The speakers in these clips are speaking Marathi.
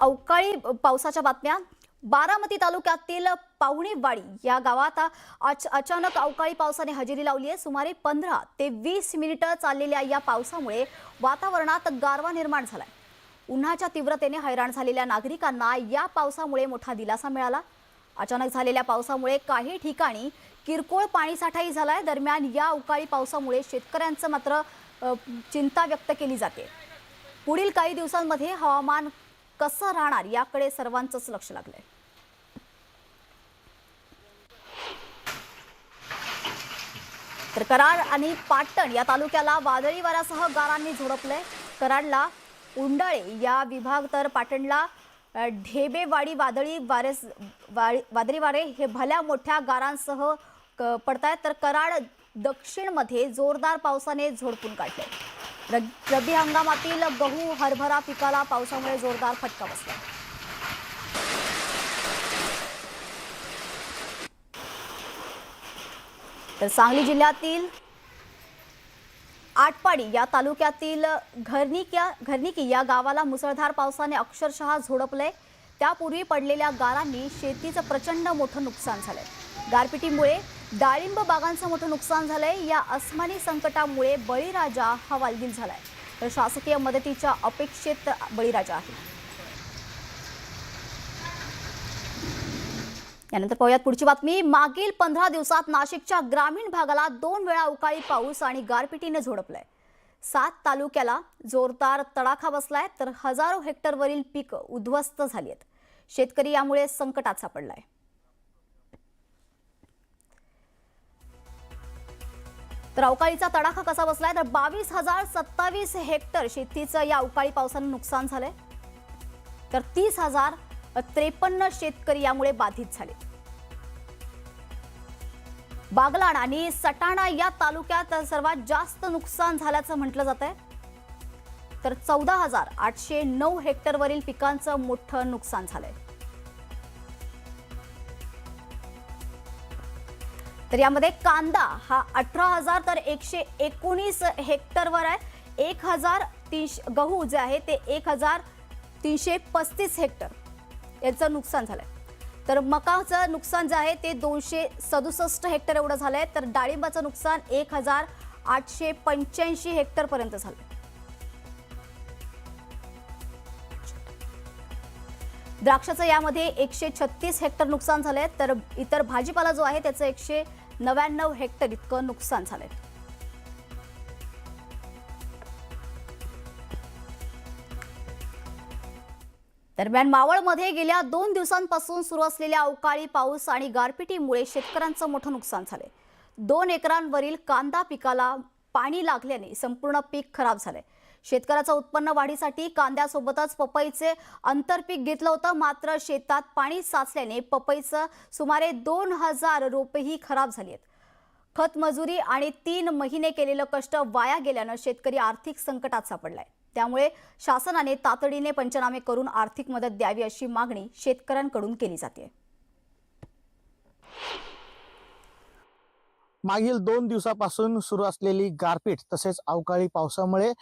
अवकाळी पावसाच्या बातम्या। बारामती तालुक्यातील पाहुणेवाडी या गावात अचानक अवकाळी पावसाने हजेरी लावली आहे। सुमारे 15 ते 20 मिनिटे चाललेल्या या पावसामुळे वातावरणात गारवा निर्माण झालाय। उन्हाच्या तीव्रतेने हैराण झालेल्या नागरिकांना या पावसामुळे मोठा दिलासा मिळाला। अचानक झालेल्या पावसामुळे काही ठिकाणी किरकोळ पाणीसाठाही झालाय। दरम्यान या अवकाळी पावसामुळे शेतकऱ्यांचं मात्र चिंता व्यक्त केली जाते। पुढील काही दिवसांमध्ये हवामान कसं राहणार याकडे सर्वांचंच लक्ष लागलंय। तर कराड आणि पाटण या तालुक्याला वादळी वाऱ्यासह गारांनी झोडपलंय। कराडला उंडाळे या विभाग तर पाटणला ढेबेवाडी वादळी वारे हे भल्या मोठ्या गारांसह पडतायत। तर कराड दक्षिण मध्ये जोरदार पावसाने झोडपून काढले। रब्बी हंगामातील गहू हरभरा पिकाला पावसामुळे जोरदार फटका बसला। तर सांगली जिल्ह्यातील आटपाडी या तालुक्यातील घरनिकी या गावाला मुसळधार पावसाने अक्षरशः झोडपले। त्यापूर्वी पडलेल्या गारांनी शेतीचं प्रचंड मोठं नुकसान झालंय। गारपिटीमुळे डाळिंब बागांचं मोठं नुकसान झालंय। या अस्मानी संकटामुळे बळीराजा हवालदिल झालाय। तर शासकीय मदतीच्या अपेक्षेत बळीराजा आहे। यानंतर पाहूयात पुढची बातमी। मागील 15 दिवसात नाशिकच्या ग्रामीण भागाला 2 वेळा अवकाळी पाऊस आणि गारपिटीने झोडपलाय। 7 तालुक्याला जोरदार तडाखा बसलाय। तर हजारो हेक्टरवरील पीक उद्ध्वस्त झाली आहेत। शेतकरी यामुळे संकटात सापडलाय। तर अवकाळीचा तडाखा कसा बसलाय तर 22,027 हेक्टर शेतीचं या अवकाळी पावसाने नुकसान झालंय। तर 30,053 शेतकरी यामुळे बाधित झाले। बागलाण आणि सटाणा या तालुक्यात सर्वात जास्त नुकसान झाल्याचं म्हटलं जातंय। तर 14,809 हेक्टरवरील पिकांचं मोठं नुकसान झालंय। तर यामध्ये कांदा हा 18,000 तर 119 हेक्टरवर आहे। 1,030 गहू जे आहे ते 1,335 हेक्टर याचं नुकसान झालंय। तर मकाचं नुकसान जे आहे ते 267 हेक्टर एवढं झालंय। तर डाळिंबाचं नुकसान 1,885 हेक्टर पर्यंत झालंय। द्राक्षाचं यामध्ये 136 हेक्टर नुकसान झालंय। तर इतर भाजीपाला जो आहे त्याचं 199 हेक्टर इतकं नुकसान झालंय। दरम्यान मावळमध्ये गेल्या 2 दिवसांपासून सुरू असलेल्या अवकाळी पाऊस आणि गारपिटीमुळे शेतकऱ्यांचं मोठं नुकसान झालंय। 2 एकरांवरील कांदा पिकाला पाणी लागल्याने संपूर्ण पीक खराब झालंय। शेतकऱ्याचं उत्पन्न वाढीसाठी कांद्यासोबतच पपईचे आंतरपीक घेतलं होतं। मात्र शेतात पाणी साचल्याने पपईचं सुमारे 2,000 रोपेही खराब झाली आहेत। खत मजुरी आणि 3 महिने केलेलं कष्ट वाया गेल्यानं शेतकरी आर्थिक संकटात सापडलाय। त्यामुळे शासनाने तातडीने पंचनामे करून आर्थिक मदत द्यावी अशी मागणी शेतकऱ्यांकडून केली जाते। मागील 2 दिवसापासून सुरू असलेली गारपीट तसेच अवकाळी पावसामुळे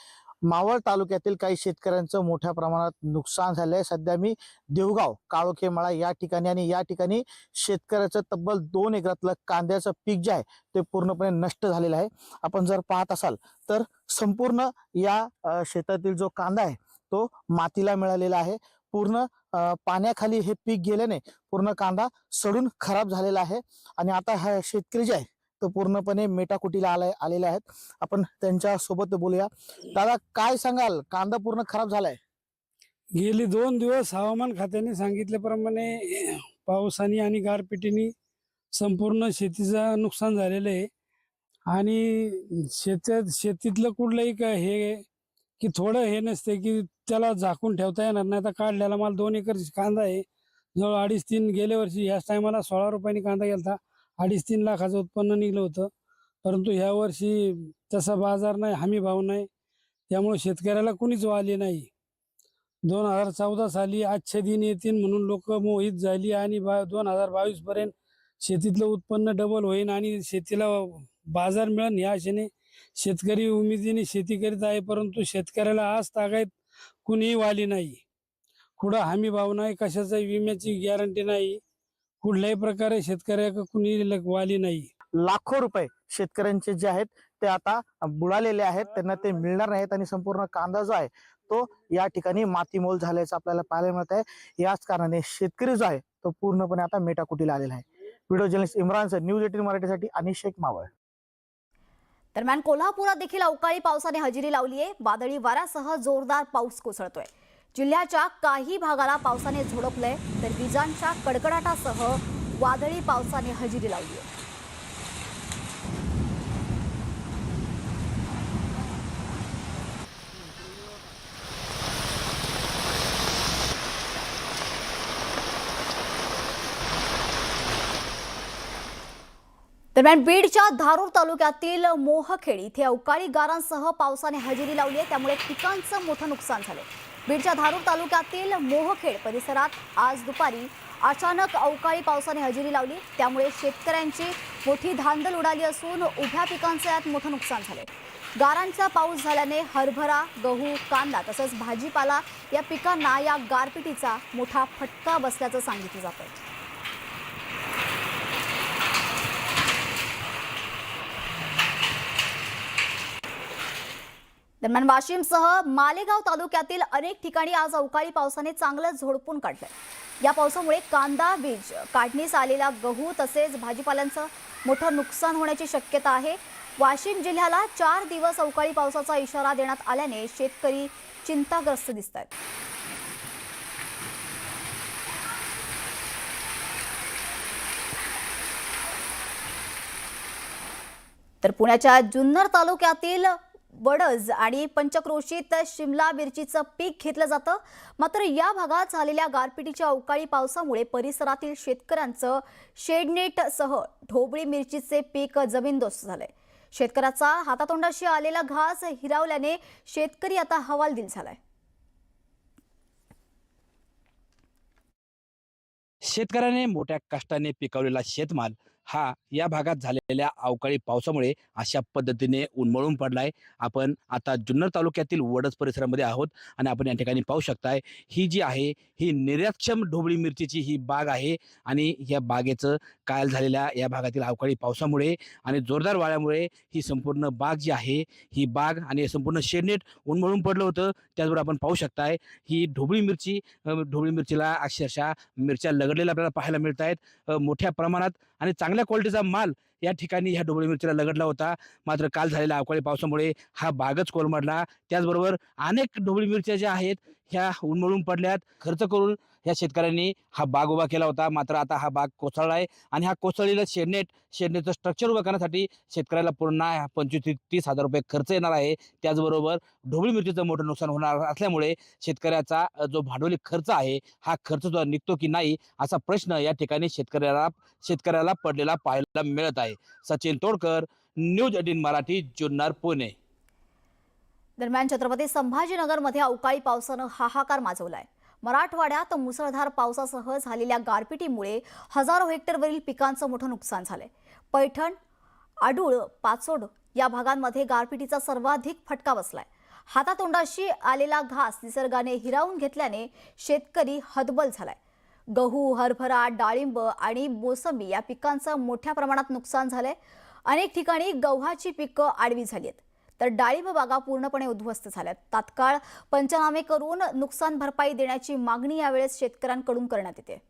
मावळ तालुक्यातील काही शेतकऱ्यांचं मोठ्या प्रमाणात नुकसान झालंय। सध्या मी देवगाव काळोखेमळा या ठिकाणी आणि या ठिकाणी शेतकऱ्याचं तब्बल 2 एकरातलं कांद्याचं पीक जे आहे ते पूर्णपणे नष्ट झालेलं आहे। आपण जर पाहत असाल तर संपूर्ण या शेतातील जो कांदा आहे तो मातीला मिळालेला आहे। पूर्ण पाण्याखाली हे पीक गेल्याने पूर्ण कांदा सडून खराब झालेला आहे आणि आता हा शेतकरी जे आहे तो पूर्णपणे मेटाकुटीला आलेले आहेत। आपण त्यांच्या सोबत बोलूया। दादा काय सांगाल, कांदा पूर्ण खराब झालाय? गेली 2 दिवस हवामान खात्याने सांगितल्याप्रमाणे पावसाने आणि गारपिटीने संपूर्ण शेतीचं नुकसान झालेलं आहे आणि शेतीतलं कुठलंही हे की थोडं हे नसते की त्याला झाकून ठेवता येणार नाही। तर काढलेला माल 2 एकर कांदा आहे, जवळ 2.5-3 गेल्या वर्षी ह्याच टायमाला 16 रुपयांनी कांदा गेलता, 2.5-3 लाखाचं उत्पन्न निघलं होतं। परंतु ह्या वर्षी तसा बाजार नाही, हमी भाव नाही, त्यामुळे शेतकऱ्याला कुणीच वाली नाही। 2014 साली आजचे दिन येतील म्हणून लोक मोहित झाली आणि 2022 पर्यंत शेतीतलं उत्पन्न डबल होईल आणि शेतीला बाजार मिळेल या आशेने शेतकरी उमेदीने शेती करीत आहे। परंतु शेतकऱ्याला आज तागायत कुणीही वाली नाही। कुठं हमी भाव नाही, कशाचा विम्याची गॅरंटी नाही, कुठल्याही प्रकारे शेतकऱ्याला कुणी वाली नाही. लाखो रुपये शेतकऱ्यांचे जे आहेत ते आता बुडालेले आहेत, त्यांना ते मिळणार नाहीत आणि संपूर्ण कांदा जो आहे तो या ठिकाणी मातीमोल झाल्याचं आपल्याला पाहायला मिळत आहे. याच कारणाने शेतकरी जो आहे तो पूर्णपणे आता मेटाकुटीला आलेला आहे. Video journalist Imran sir, news 18 मराठीसाठी अनिश शेख, मावळ. दरम्यान कोल्हापुरात देखील अवकाळी पावसाने हजेरी लावली आहे. वादळी वाऱ्यासह जोरदार पाऊस कोसळतोय. जिल्ह्याच्या काही भागाला पावसाने झोडपलंय, तर विजांच्या कडकडाटासह वादळी पावसाने हजेरी लावली आहे. दरम्यान बीडच्या धारूर तालुक्यातील मोहखेड इथे अवकाळी गारांसह पावसाने हजेरी लावली आहे, त्यामुळे पिकांचं मोठं नुकसान झालंय. बीडच्या धारूर तालुक्यातील मोहखेड परिसरात आज दुपारी अचानक अवकाळी पावसाने हजेरी लावली, त्यामुळे शेतकऱ्यांची मोठी धांदल उडाली असून उभ्या पिकांचं यात मोठं नुकसान झालंय. गारांचा पाऊस झाल्याने हरभरा, गहू, कांदा तसंच भाजीपाला या पिकांना या गारपिटीचा मोठा फटका बसल्याचं सांगितलं जातंय. दरम्यान वाशिमसह मालेगाव तालुक्यातील अनेक ठिकाणी आज अवकाळी पावसाने चांगलं झोडपून काढलंय. या पावसामुळे कांदा, बीज, काढणीस आलेला गहू तसेच भाजीपाल्यांचं मोठं नुकसान होण्याची शक्यता आहे. वाशिम जिल्ह्याला 4 दिवस अवकाळी पावसाचा इशारा देण्यात आल्याने शेतकरी चिंताग्रस्त दिसत आहेत. तर पुण्याच्या जुन्नर तालुक्यातील वडज आणि पंचक्रोशीत शिमला मिरचीचं पीक घेतलं जातं. मात्र या भागात झालेल्या गारपिटीच्या अवकाळी पावसामुळे परिसरातील शेतकऱ्यांचं शेडनेटसह ढोबळी मिरचीचे पीक जमीनदोस्त झालंय. शेतकऱ्याचा हातातोंडाशी आलेला घास हिरावल्याने शेतकरी आता हवालदिल झालाय. शेतकऱ्याने मोठ्या कष्टाने पिकवलेला शेतमाल हा या भागात झालेल्या अवकाळी पावसामुळे अशा पद्धतीने उन्मळून पडलाय. आपण आता जुन्नर तालुक्यातील वडज परिसरामध्ये आहोत आणि आपण या ठिकाणी पाहू शकताय, ही जी आहे ही निर्यातक्षम ढोबळी मिरचीची ही बाग आहे आणि या बागेचं काल झालेल्या या भागातील अवकाळी पावसामुळे आणि जोरदार वाऱ्यामुळे ही संपूर्ण बाग जी आहे ही बाग आणि संपूर्ण शेडनेट उन्मळून पडलं होतं. त्याचबरोबर आपण पाहू शकताय ही ढोबळी मिरचीला अक्षरशः मिरच्या लगडलेल्या आपल्याला पाहायला मिळत आहेत. मोठ्या प्रमाणात आणि चांगल्या क्वालिटीचा माल या ठिकाणी ह्या ढोबळी मिरचीला लगडला होता. मात्र काल झालेल्या अवकाळी पावसामुळे हा बागच कोलमडला. त्याचबरोबर अनेक ढोबळी मिरच्या ज्या आहेत ह्या उन्मळून पडल्यात. खर्च करून ह्या शेतकऱ्यांनी हा बाग उभा केला होता. मात्र आता हा बाग कोसळलाय आणि हा कोसळलेला शेडनेटचं स्ट्रक्चर उभं करण्यासाठी शेतकऱ्याला पुन्हा 25 ते 30 हजार रुपये खर्च येणार आहे. त्याचबरोबर ढोबळी मिरचीचं मोठं नुकसान होणार असल्यामुळे शेतकऱ्याचा जो भांडवली खर्च आहे हा खर्च सुद्धा निघतो की नाही असा प्रश्न या ठिकाणी शेतकऱ्याला पडलेला पाहायला मिळत आहे. सचिन तोडकर, न्यूज 18 मराठी, जुन्नर, पुणे. दरम्यान छत्रपती संभाजीनगरमध्ये अवकाळी पावसानं हाहाकार माजवलाय. मराठवाड्यात मुसळधार पावसासह झालेल्या गारपिटीमुळे हजारो हेक्टरवरील पिकांचं मोठं नुकसान झालंय. पैठण, आडूळ, पाचोड या भागांमध्ये गारपिटीचा सर्वाधिक फटका बसलाय. हातातोंडाशी आलेला घास निसर्गाने हिरावून घेतल्याने शेतकरी हतबल झालाय. गहू, हरभरा, डाळिंब आणि मोसंबी या पिकांचं मोठ्या प्रमाणात नुकसान झालंय. अनेक ठिकाणी गव्हाची पिकं आडवी झाली आहेत, तर डाळिंब बागा पूर्णपणे उद्ध्वस्त झाल्यात. तात्काळ पंचनामे करून नुकसान भरपाई देण्याची मागणी यावेळेस शेतकऱ्यांकडून करण्यात येते.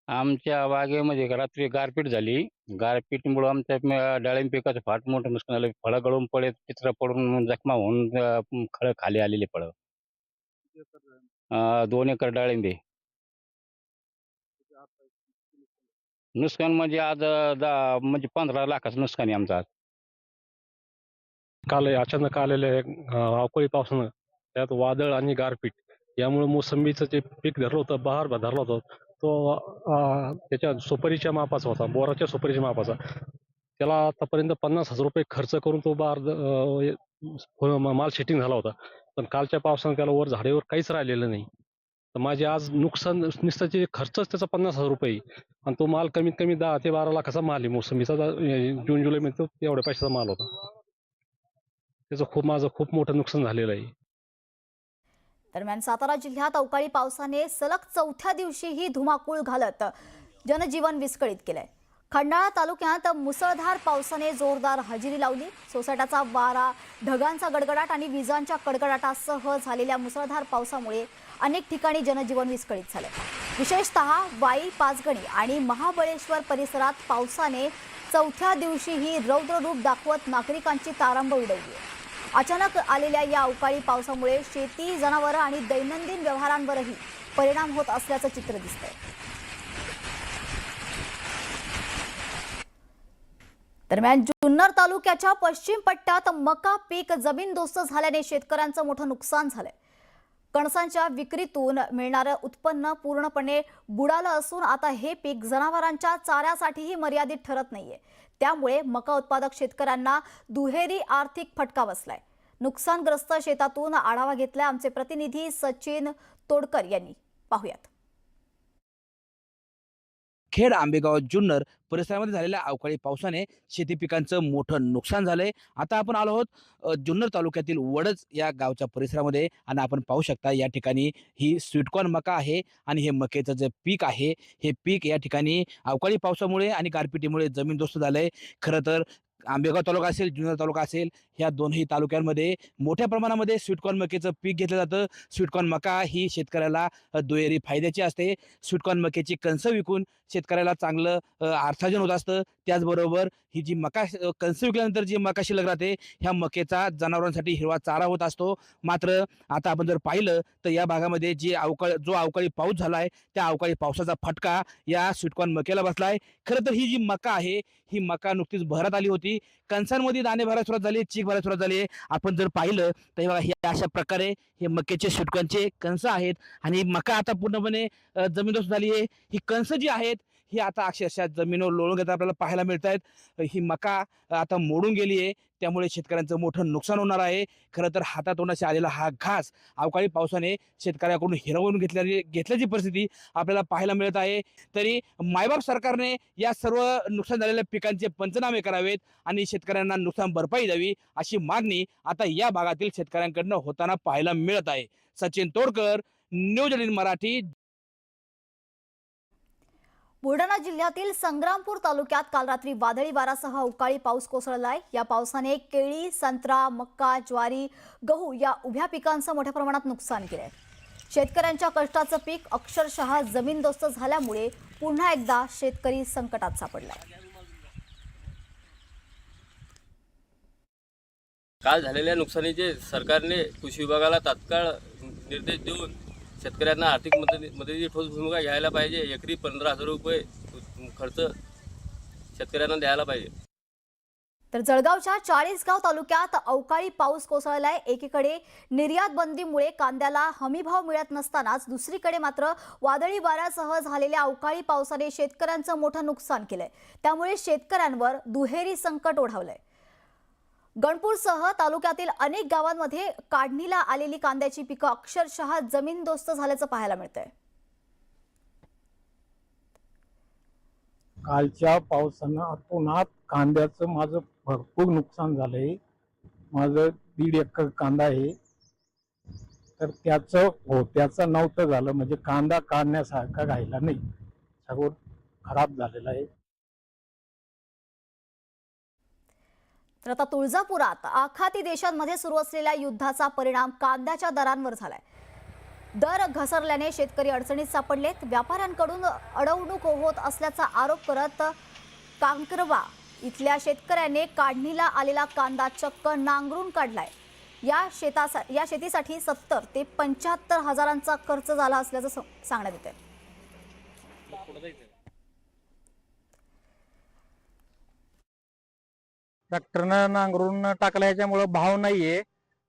आमच्या बागेमध्ये रात्री गारपीट झाली. गारपीटमुळे आमच्या डाळिंब पिकाचं फार मोठं नुकसान झालं. फळं गळून पडले, चित्र पडून जखमा होऊन खळं खाली आलेले फळं. 2 एकर डाळिंबे. नुकसान म्हणजे आज म्हणजे 15 लाखाचं नुकसान आहे आमचं आज. काल अचानक आलेल्या अवकाळी पावसानं त्यात वादळ आणि गारपीट यामुळे मोसंबीचं जे पीक धरलं होतं, बहार धरला होता, तो त्याच्या सुपारीच्या मापाचा होता, बोराच्या सुपारीच्या मापाचा. त्याला आतापर्यंत 50,000 रुपये खर्च करून तो माल सेटिंग झाला होता. पण कालच्या पावसानं त्याला वर झाडेवर काहीच राहिलेलं नाही. तर माझे आज नुकसान नुसतं जे खर्चच त्याचा 50,000 रुपये आणि तो माल कमीत कमी 10 ते 12 लाखाचा माल आहे मोसंबीचा. जून जुलैमध्ये तो एवढ्या पैशाचा माल होता. त्याचं माझं खूप मोठं नुकसान झालेलं आहे. दरम्यान सातारा जिल्ह्यात अवकाळी पावसाने सलग चौथ्या दिवशीही धुमाकूळ घालत जनजीवन विस्कळीत केलंय. खंडाळा तालुक्यात मुसळधार पावसाने जोरदार हजेरी लावली. सोसाट्याचा वारा, ढगांचा गडगडाट आणि विजांच्या कडकडाटासह झालेल्या मुसळधार पावसामुळे अनेक ठिकाणी जनजीवन विस्कळीत झाले. विशेषतः वाई, पाचगणी आणि महाबळेश्वर परिसरात पावसाने चौथ्या दिवशीही रौद्र रूप दाखवत नागरिकांची तारांबळ उडवली. अचानक आलेल्या या अवकाळी पावसामुळे शेती, जनावरं आणि दैनंदिन व्यवहारांवरही परिणाम होत असल्याचं चित्र दिसतंय. दरम्यान जुन्नर तालुक्याच्या पश्चिम पट्ट्यात मका पीक जमीनदोस्त झाल्याने शेतकऱ्यांचं मोठं नुकसान झालंय. कणसांच्या विक्रीतून मिळणारं उत्पन्न पूर्णपणे बुडालं असून आता हे पीक जनावरांच्या चाऱ्यासाठीही मर्यादित ठरत नाहीये. त्यामुळे मका उत्पादक शेतकऱ्यांना दुहेरी आर्थिक फटका बसलाय. नुकसानग्रस्त शेतातून आढावा घेतलाय आमचे प्रतिनिधी सचिन तोडकर यांनी. पाहुयात. खेड, आंबेगाव, जुन्नर परिसरामध्ये झालेल्या अवकाळी पावसाने शेती पिकांचं मोठं नुकसान झालंय. आता आपण आलो आहोत जुन्नर तालुक्यातील वडज या गावच्या परिसरामध्ये आणि आपण पाहू शकता या ठिकाणी ही स्वीटकॉर्न मका आहे आणि हे मकेचं जे पीक आहे हे पीक या ठिकाणी अवकाळी पावसामुळे आणि गारपिटीमुळे जमीनदोस्त झालंय. खरं तर आंबेगाव तालुका असेल, जुन्नर तालुका असेल, ह्या दोन्ही तालुक्यांमध्ये मोठ्या प्रमाणामध्ये स्वीटकॉर्न मकेचं पीक घेतलं जातं. स्वीटकॉर्न मका ही शेतकऱ्याला दुहेरी फायद्याची असते. स्वीटकॉर्न मकेची कणसं विकून शेतकऱ्याला चांगलं अर्थार्जन होत असतं. त्याचबरोबर ही जी मका कणसं विकल्यानंतर जी मका शिल्लक राहते ह्या मकेचा जनावरांसाठी हिरवा चारा होत असतो. मात्र आता आपण जर पाहिलं तर या भागामध्ये जो अवकाळी पाऊस झाला आहे त्या अवकाळी पावसाचा फटका या स्वीटकॉर्न मकेला बसलाय. खरं तर ही जी मका आहे ही मका नुकतीच बहरात आली होती. कणसांमध्ये दाणे भरायला सुरुवात झाली, चीक भरायला सुरुवात झाली. आपण जर पाहिलं तर हे बघा, हे अशा प्रकारे हे मक्याचे स्वीटकॉर्नचे कणसं आहेत आणि मका आता पूर्णपणे जमीनदोस्त झाली आहे. ही कणसं जी आहेत ही आता अक्षरशः जमिनीवर लोळून घेता आपल्याला पाहायला मिळत आहेत. ही मका आता मोडून गेली आहे. त्यामुळे शेतकऱ्यांचं मोठं नुकसान होणार आहे. खरं तर हातातोंडाशी आलेला हा घास अवकाळी पावसाने शेतकऱ्याकडून हिरावून घेतल्याची परिस्थिती आपल्याला पाहायला मिळत आहे. तरी मायबाप सरकारने या सर्व नुकसान झालेल्या पिकांचे पंचनामे करावेत आणि शेतकऱ्यांना नुकसान भरपाई द्यावी अशी मागणी आता या भागातील शेतकऱ्यांकडनं होताना पाहायला मिळत आहे. सचिन तोडकर, न्यूज 18 मराठी. बुलढाणा जिल्ह्यातील संग्रामपूर तालुक्यात काल रात्री वादळी वाऱ्यासह अवकाळी पाऊस कोसळलाय. या पावसाने केळी, संत्रा, मक्का, ज्वारी, गहू या उभ्या पिकांचं मोठ्या प्रमाणात नुकसान केलंय. शेतकऱ्यांच्या कष्टाचं पीक अक्षरशः जमीनदोस्त झाल्यामुळे पुन्हा एकदा शेतकरी संकटात सापडलाय. काल झालेल्या नुकसानीचे सरकारने कृषी विभागाला तात्काळ निर्देश देऊन शेतकऱ्यांना आर्थिक मदतीची ठोस भूमिका घ्यायला पाहिजे. एकरी 15,000 रुपये खर्च शेतकऱ्यांना द्यायला पाहिजे. तर जळगावच्या चाळीसगाव तालुक्यात अवकाळी पाऊस कोसळलाय. एकीकडे निर्यात बंदीमुळे कांद्याला हमीभाव मिळत नसतानाच दुसरीकडे मात्र वादळी वाऱ्यासह झालेल्या अवकाळी पावसाने शेतकऱ्यांचं मोठं नुकसान केलंय. त्यामुळे शेतकऱ्यांवर दुहेरी संकट ओढावलंय. गणपूरसह तालुक्यातील अनेक गावांमध्ये काढणीला आलेली कांद्याची पिकं अक्षरशः जमीनदोस्त झाल्याचं पाहायला मिळतंय. कालच्या पावसानं अतोनात कांद्याचं माझं भरपूर नुकसान झालंय. माझं 1.5 एकर कांदा आहे तर त्याचं नव्हतं झालं, म्हणजे कांदा काढण्यासारखा राहिला नाही, सर्व खराब झालेला आहे. तर आता तुळजापुरात आखाती देशांमध्ये सुरू असलेल्या युद्धाचा परिणाम कांद्याच्या दरांवर झालाय. दर घसरल्याने शेतकरी अडचणीत सापडलेत. व्यापाऱ्यांकडून अडवणूक होत असल्याचा आरोप करत कांकरवा इथल्या शेतकऱ्याने काढणीला आलेला कांदा चक्क नांगरून काढलाय. या शेतीसाठी 70 ते 75 हजारांचा खर्च झाला असल्याचं सांगण्यात येतंय. ट्रॅक्टरनं नांगरून टाकला, याच्यामुळे भाव नाहीये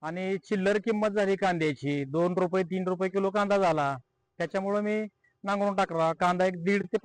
आणि चिल्लर किंमत झाली कांद्याची. 2 रुपये 3 रुपये किलो कांदा झाला, त्याच्यामुळे मी नांगरून टाकला. कांदा एक 1.5 ते